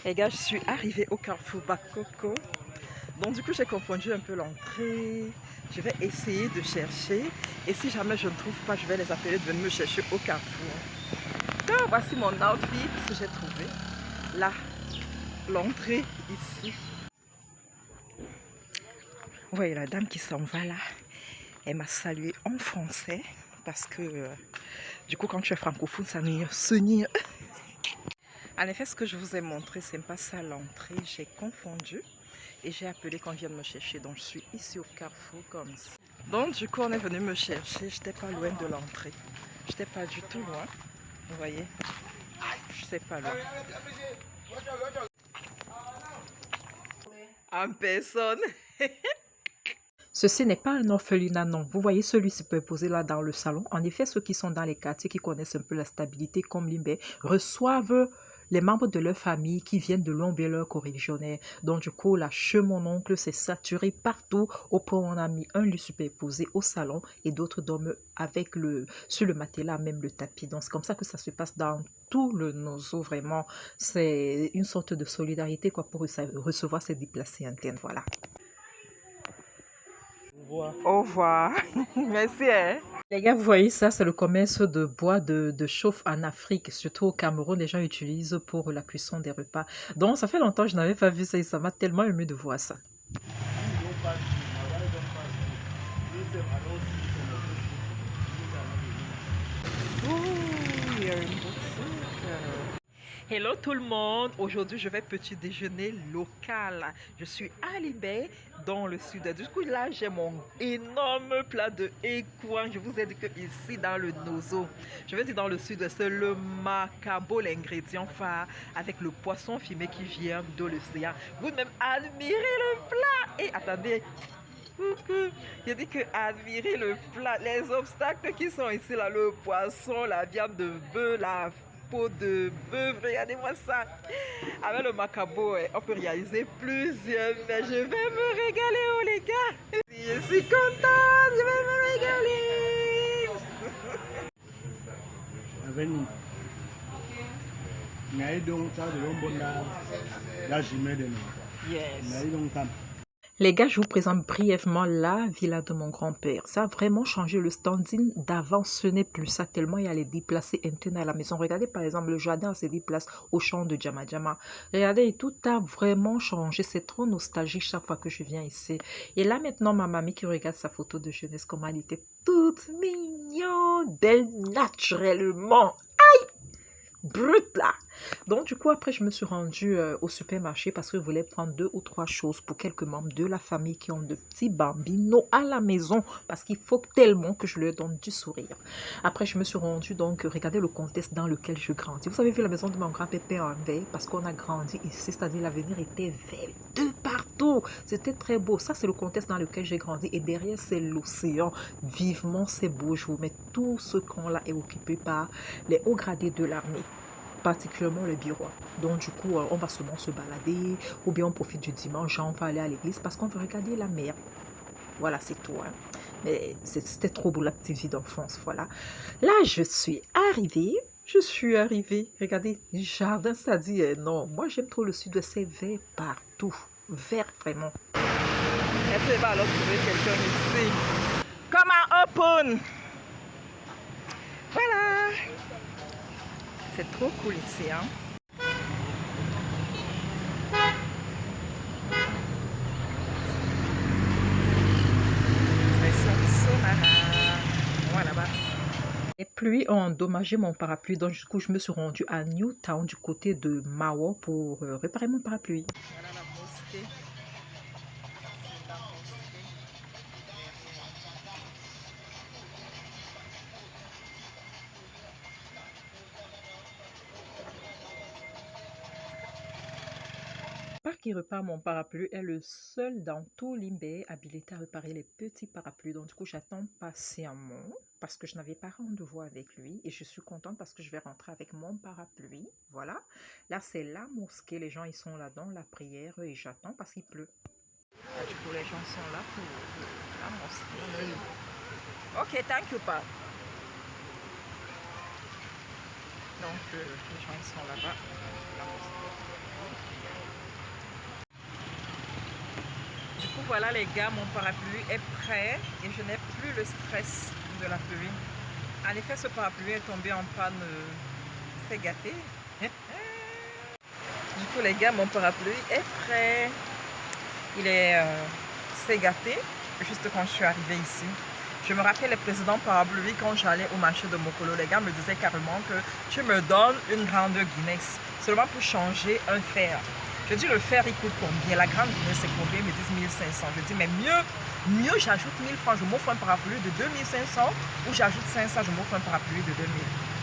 Les gars, je suis arrivée au Carrefour Bakoko. Donc du coup, j'ai confondu un peu l'entrée. Je vais essayer de chercher. Et si jamais je ne trouve pas, je vais les appeler de venir me chercher au Carrefour. Donc, voici mon outfit que j'ai trouvé. Là, l'entrée ici. Vous voyez la dame qui s'en va là. Elle m'a salué en français. Parce que du coup, quand tu es francophone, ça se nie. En effet, ce que je vous ai montré, c'est pas ça l'entrée. J'ai confondu et j'ai appelé qu'on vienne me chercher. Donc, je suis ici au Carrefour comme ça. Donc, du coup, on est venu me chercher. J'étais pas loin de l'entrée. J'étais pas du tout loin. Vous voyez, je sais pas loin. En personne. Ceci n'est pas un orphelinat, non. Vous voyez celui-ci peut poser là dans le salon. En effet, ceux qui sont dans les quartiers, qui connaissent un peu la stabilité comme Limbé, reçoivent les membres de leur famille qui viennent de l'ombre leur corrigionnaire. Donc du coup, là, chez mon oncle, c'est saturé partout. Au point où on a mis un lit superposé au salon et d'autres dorment avec sur le matelas, même le tapis. Donc c'est comme ça que ça se passe dans tout le Nozo, vraiment. C'est une sorte de solidarité quoi, pour recevoir ces déplacés internes, voilà. Au revoir. Merci. Hein? Les gars, vous voyez ça, c'est le commerce de bois de chauffe en Afrique, surtout au Cameroun, les gens utilisent pour la cuisson des repas. Donc, ça fait longtemps que je n'avais pas vu ça et ça m'a tellement ému de voir ça. Oh, il y a une boutique. Hello tout le monde, aujourd'hui je vais petit déjeuner local. Je suis à Libé dans le sud. Du coup là j'ai mon énorme plat de écouen. Je vous ai dit que ici dans le Nozo, je vais dire dans le sud, c'est le macabo, l'ingrédient phare avec le poisson fumé qui vient de l'océan. Vous-même admirez le plat et attendez. J'ai dit que admirer le plat, les obstacles qui sont ici là, le poisson, la viande de bœuf, la peau de bœuf, regardez-moi ça. Avec le macabo, on peut réaliser plusieurs, mais je vais me régaler, oh les gars. Je suis contente, je vais me régaler. Avec nous. Yes. Les gars, je vous présente brièvement la villa de mon grand-père. Ça a vraiment changé le standing d'avant. Ce n'est plus ça tellement il y a les déplacés internes à la maison. Regardez par exemple le jardin se déplace au champ de Djama Djama. Regardez, tout a vraiment changé. C'est trop nostalgique chaque fois que je viens ici. Et là maintenant, ma mamie qui regarde sa photo de jeunesse, comment elle était toute mignonne, belle naturellement. Brut là. Donc du coup après je me suis rendue au supermarché parce que je voulais prendre 2 ou 3 choses pour quelques membres de la famille qui ont de petits bambinos à la maison parce qu'il faut tellement que je leur donne du sourire. Après je me suis rendue donc regarder le contexte dans lequel je grandis. Vous avez vu la maison de mon grand-pépé en veille parce qu'on a grandi ici, c'est-à-dire l'avenir était vert de partout. C'était très beau. Ça c'est le contexte dans lequel j'ai grandi et derrière c'est l'océan. Vivement c'est beau jour mais tout ce camp-là est occupé par les hauts gradés de l'armée, particulièrement les bureaux. Donc du coup, on va souvent se balader ou bien on profite du dimanche, on va aller à l'église parce qu'on veut regarder la mer. Voilà, c'est tout. Hein. Mais c'était trop beau la petite vie d'enfance, voilà. Là, je suis arrivée. Regardez, jardin, ça dit non. Moi, j'aime trop le sud, c'est vert partout. Vert, vraiment. Est-ce qu'on va alors trouver quelqu'un ici? Comment open? Voilà. C'est trop cool ici, hein. Voilà, là-bas. Les pluies ont endommagé mon parapluie, donc du coup je me suis rendue à Newtown du côté de Mawo pour réparer mon parapluie. Voilà la mosquée. Par qui repart mon parapluie est le seul dans tout Limbé habilité à réparer les petits parapluies. Donc du coup j'attends patiemment parce que je n'avais pas rendez-vous avec lui et je suis contente parce que je vais rentrer avec mon parapluie. Voilà. Là c'est la mosquée, les gens ils sont là dans la prière et j'attends parce qu'il pleut. Là, du coup les gens sont là pour la mosquée. Ok, thank you pa. Donc les gens ils sont là-bas. La mosquée. coup, voilà les gars, mon parapluie est prêt et je n'ai plus le stress de la pluie. En effet, ce parapluie est tombé en panne, c'est gâté. Du coup, les gars, mon parapluie est prêt. Il est c'est gâté, juste quand je suis arrivée ici. Je me rappelle les précédents parapluies quand j'allais au marché de Mokolo. Les gars me disaient carrément que tu me donnes une grande Guinness seulement pour changer un fer. Je dis le fer il coûte combien? La grande Guinness c'est combien? Ils me disent 1500. Je dis mais mieux j'ajoute 1000 francs, je m'offre un parapluie de 2500 ou j'ajoute 500, je m'offre un parapluie de 2000.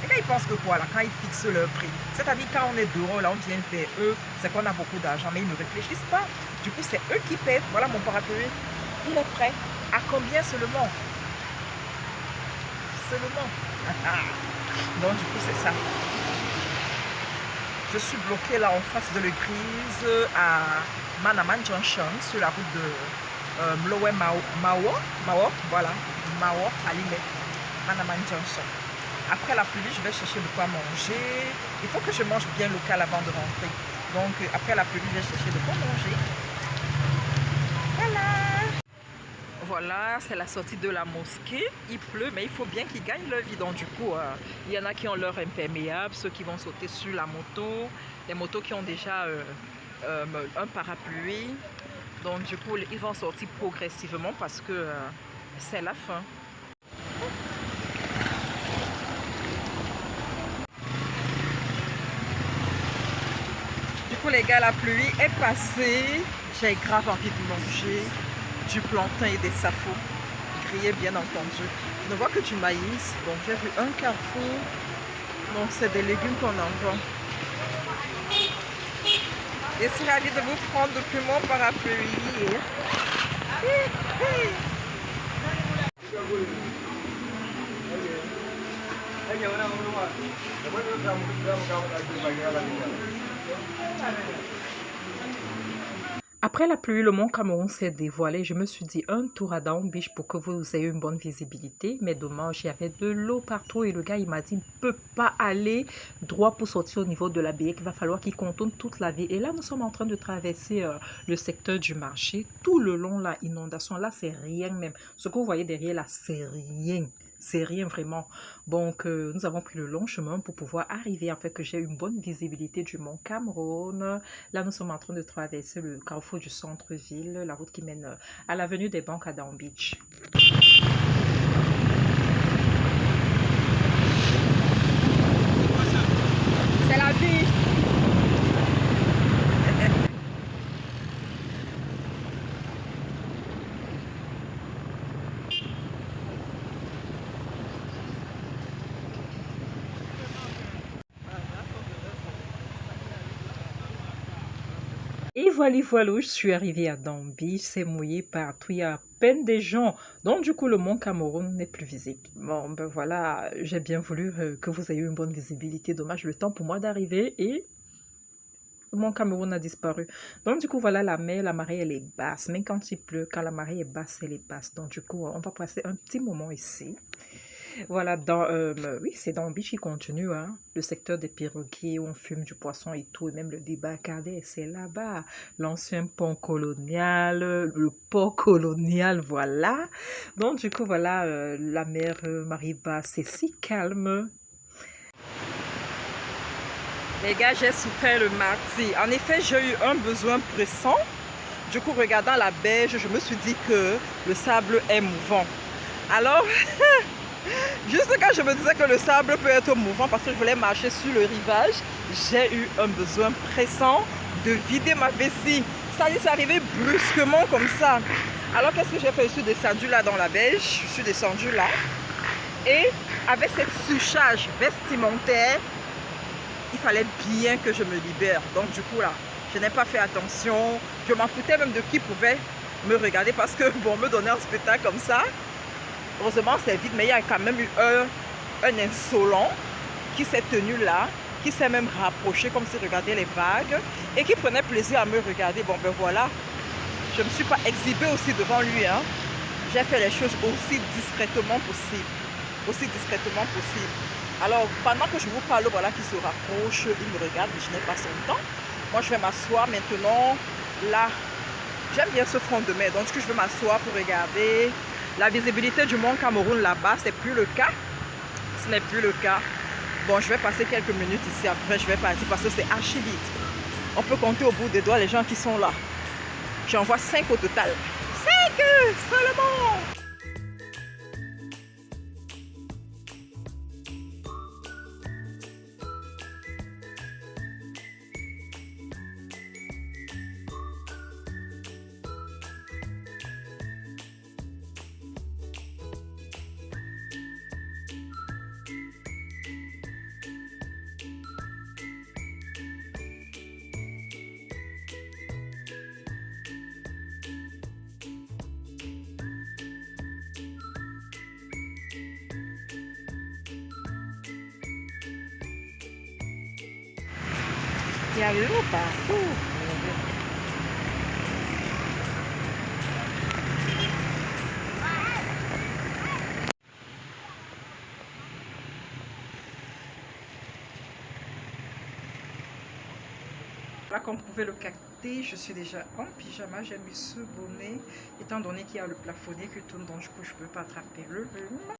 Les gars ils pensent que quoi là quand ils fixent leur prix? C'est-à-dire quand on est dehors là on vient vers eux, c'est qu'on a beaucoup d'argent mais ils ne réfléchissent pas. Du coup c'est eux qui paient. Voilà mon parapluie, il est prêt. À combien seulement? Seulement. Donc du coup c'est ça. Je suis bloquée là en face de l'église à Manaman Junction sur la route de Mlowe Mao, voilà, Mao à Limé, Manaman Junction. Après la pluie, je vais chercher de quoi manger. Il faut que je mange bien local avant de rentrer. Donc après la pluie, je vais chercher de quoi manger. Voilà. Voilà, c'est la sortie de la mosquée. Il pleut, mais il faut bien qu'ils gagnent leur vie. Donc du coup, il y en a qui ont leur imperméable, ceux qui vont sauter sur la moto, les motos qui ont déjà un parapluie. Donc du coup, ils vont sortir progressivement parce que c'est la fin. Du coup, les gars, la pluie est passée. J'ai grave envie de manger du plantain et des sapos grillés bien entendu. Je ne vois que du maïs. Donc j'ai vu un carrefour. Donc c'est des légumes qu'on en vend. Je suis ravie de vous prendre depuis mon parapluie. Après la pluie, le mont Cameroun s'est dévoilé. Je me suis dit un tour à Daon Beach pour que vous ayez une bonne visibilité. Mais dommage, il y avait de l'eau partout et le gars il m'a dit il ne peut pas aller droit pour sortir au niveau de la baie. Il va falloir qu'il contourne toute la ville. Et là, nous sommes en train de traverser le secteur du marché. Tout le long, la inondation, là, c'est rien même. Ce que vous voyez derrière là, c'est rien. C'est rien vraiment. Donc, nous avons pris le long chemin pour pouvoir arriver afin que j'ai une bonne visibilité du mont Cameroun. Là, nous sommes en train de traverser le carrefour du centre-ville, la route qui mène à l'avenue des Banques à Daon Beach. C'est la vie. Et voilà, je suis arrivée à Daon Beach, c'est mouillé partout, il y a à peine des gens. Donc du coup, le mont Cameroun n'est plus visible. Bon, ben voilà, j'ai bien voulu que vous ayez une bonne visibilité. Dommage, le temps pour moi d'arriver et le mont Cameroun a disparu. Donc du coup, voilà la mer, la marée, elle est basse. Même quand il pleut, quand la marée est basse, elle est basse. Donc du coup, on va passer un petit moment ici. Voilà, oui, c'est dans le beach qui continue, hein, le secteur des pirogues où on fume du poisson et tout, et même le débarcadère, c'est là-bas. L'ancien pont colonial, le port colonial, voilà. Donc, du coup, voilà, la mer Mariba, c'est si calme. Les gars, j'ai souffert le mardi. En effet, j'ai eu un besoin pressant. Du coup, regardant la berge, je me suis dit que le sable est mouvant. Alors... Juste quand je me disais que le sable peut être mouvant parce que je voulais marcher sur le rivage, j'ai eu un besoin pressant de vider ma vessie. C'est-à-dire c'est arrivé brusquement comme ça. Alors qu'est-ce que j'ai fait? Je suis descendue là dans la berge, je suis descendue là. Et avec cette surcharge vestimentaire, il fallait bien que je me libère. Donc du coup là, je n'ai pas fait attention. Je m'en foutais même de qui pouvait me regarder parce que bon, me donner un spectacle comme ça, heureusement c'est vide, mais il y a quand même eu un insolent qui s'est tenu là, qui s'est même rapproché comme s'il regardait les vagues et qui prenait plaisir à me regarder. Bon ben voilà, je ne me suis pas exhibée aussi devant lui, hein. J'ai fait les choses aussi discrètement possible. Alors pendant que je vous parle, voilà qu'il se rapproche, il me regarde, mais je n'ai pas son temps. Moi je vais m'asseoir maintenant. Là, J'aime bien ce front de mer, donc je veux m'asseoir pour regarder. La visibilité du mont Cameroun là-bas, c'est plus le cas. Ce n'est plus le cas. Bon, je vais passer quelques minutes ici, après je vais partir parce que c'est archi vite. On peut compter au bout des doigts les gens qui sont là. J'en vois 5 au total. 5 seulement. Il y a de l'eau partout. Là, comme vous pouvez le capter, je suis déjà en pyjama. J'ai mis ce bonnet, étant donné qu'il y a le plafonnier qui tourne, donc du coup, je ne peux pas attraper le